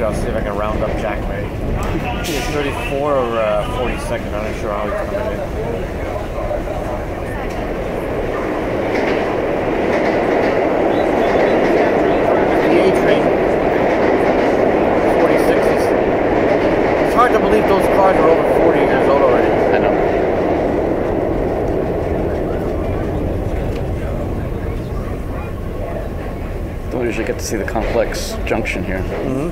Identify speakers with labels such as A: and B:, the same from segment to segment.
A: I'll see if I can round up Jack May. I think it's 34 or 42nd. I'm not sure how he's coming in. The A train. 46s. It's hard to believe those cars are over 40 years old already.
B: I know. Don't usually get to see the complex junction here.
A: Mm-hmm.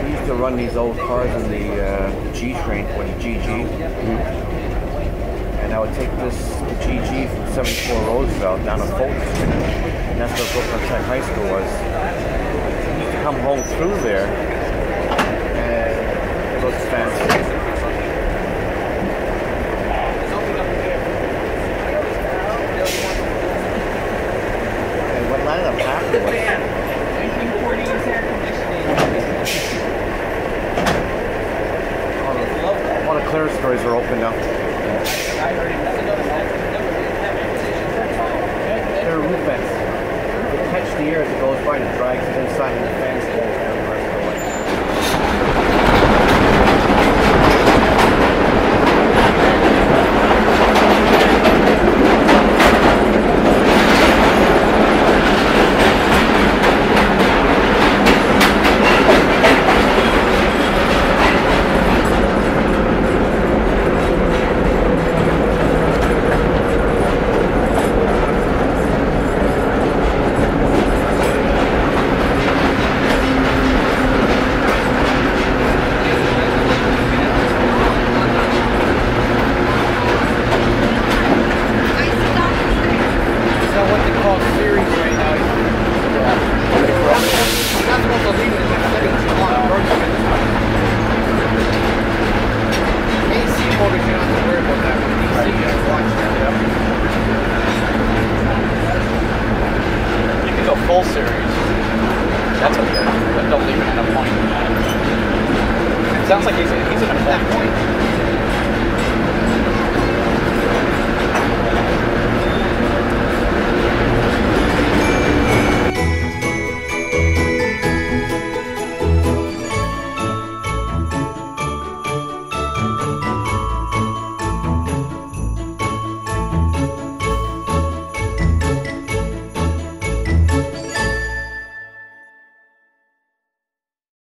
A: We used to run these old cars in the G train, or the GG. Mm-hmm. And I would take the GG from 74 Roosevelt down to Fulton Street. And that's where Brooklyn Tech High School was. I used to come home through there, and it looks fancy. All the clearance stores are open now.